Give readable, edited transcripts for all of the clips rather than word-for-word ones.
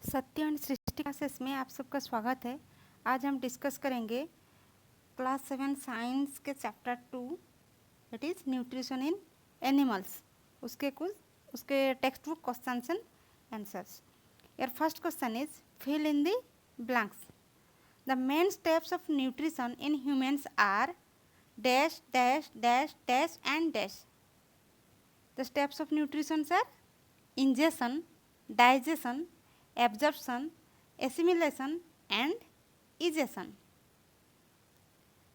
सत्य and Srishti classes में आप सबका स्वागत है। आज हम डिस्कस करेंगे क्लास 7 साइंस के chapter 2 that is nutrition in animals. उसके text book questions and answers. Your first question is fill in the blanks. The main steps of nutrition in humans are dash dash dash dash and dash. The steps of nutrition are ingestion, digestion, absorption, assimilation and egestion.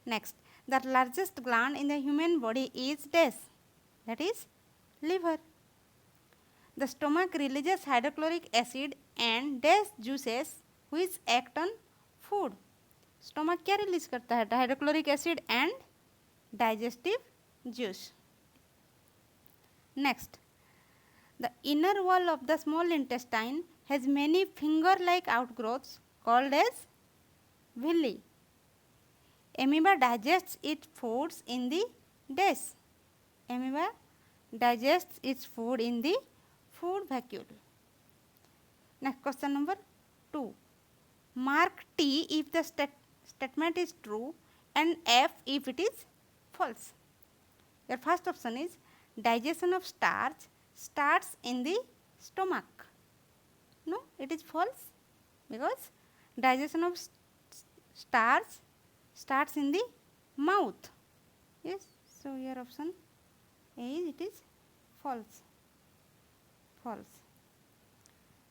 Next, the largest gland in the human body is dash, that is liver. The stomach releases hydrochloric acid and dash juices which act on food. Stomach क्या release करता है? Hydrochloric acid and digestive juice. Next, the inner wall of the small intestine has many finger-like outgrowths called as villi. Amoeba digests its foods in the dash. Amoeba digests its food in the food vacuole. Next, question number 2. Mark T if the statement is true and F if it is false. Your first option is digestion of starch starts in the stomach. No, it is false because digestion of starch starts in the mouth. Yes, so your option A is it is false. False.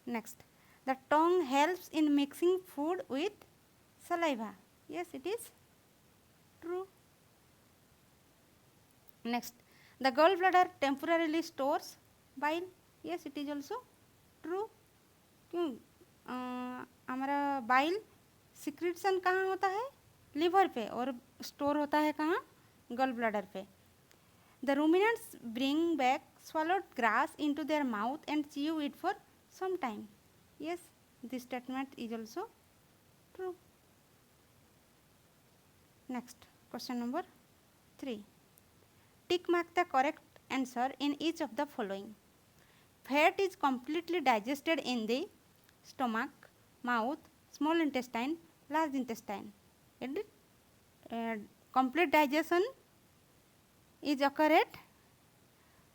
Next, the tongue helps in mixing food with saliva. Yes, it is true. Next, the gallbladder temporarily stores bile. Yes, it is also true. क्यों हमारा bile secretion कहाँ होता है? Liver पे, और store होता है कहाँ? गल ब्लैडर पे. The ruminants bring back swallowed grass into their mouth and chew it for some time. Yes, this statement is also true. Next, question number 3. Tick mark the correct answer in each of the following. Fat is completely digested in the stomach, mouth, small intestine, large intestine. Complete digestion is occur at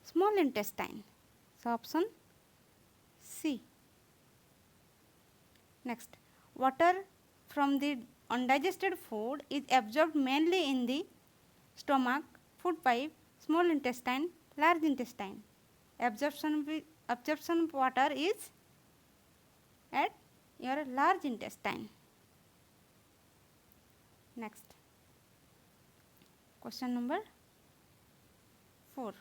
small intestine. So option C. Next, water from the undigested food is absorbed mainly in the stomach, food pipe, small intestine, large intestine. Absorption of water is at your large intestine. Next, question number 4.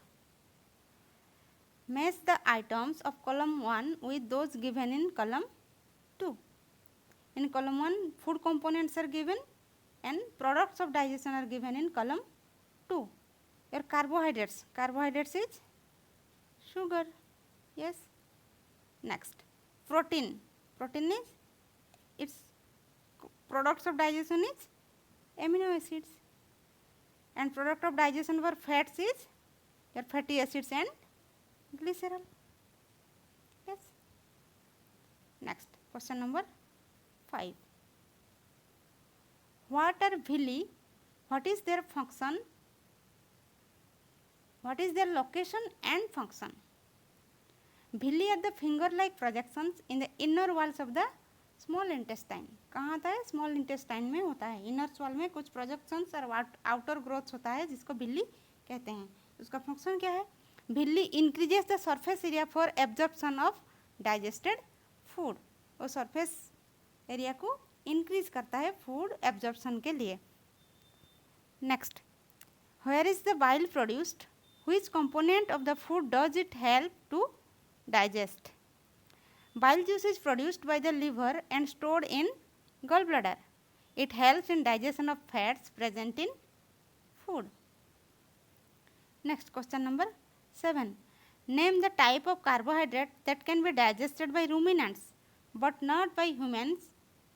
Match the items of column 1 with those given in column 2. In column 1, food components are given and products of digestion are given in column 2. Your carbohydrates is sugar. Yes. Next, protein is its products of digestion is amino acids, and product of digestion for fats is your fatty acids and glycerol. Yes. Next, question number 5. What are villi? What is their function? What is their location and function? Villi are the finger-like projections in the inner walls of the small intestine. कहाँ होता है? Small intestine में होता है. Inner wall में कुछ projections और outer growths होता है जिसको भिल्ली कहते हैं. उसका फंक्शन क्या है? Villi increases the surface area for absorption of digested food. वो सरफेस एरिया को इंक्रीज करता है फूड एब्जॉर्प्शन के लिए. Next, where is the bile produced? Which component of the food does it help to digest? Bile juice is produced by the liver and stored in gallbladder. It helps in digestion of fats present in food. Next, question number 7. Name the type of carbohydrate that can be digested by ruminants but not by humans.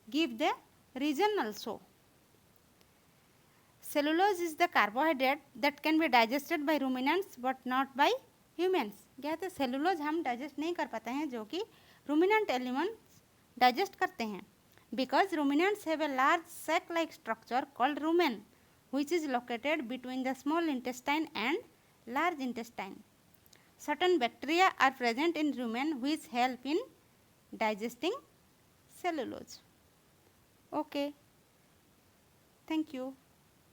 Give the reason also. Cellulose is the carbohydrate that can be digested by ruminants but not by humans. क्या है? Cellulose हम digest नहीं कर पाते हैं जो कि ruminant elements digest करते हैं. Because ruminants have a large sac-like structure called rumen, which is located between the small intestine and large intestine. Certain bacteria are present in rumen which help in digesting cellulose. Okay, thank you.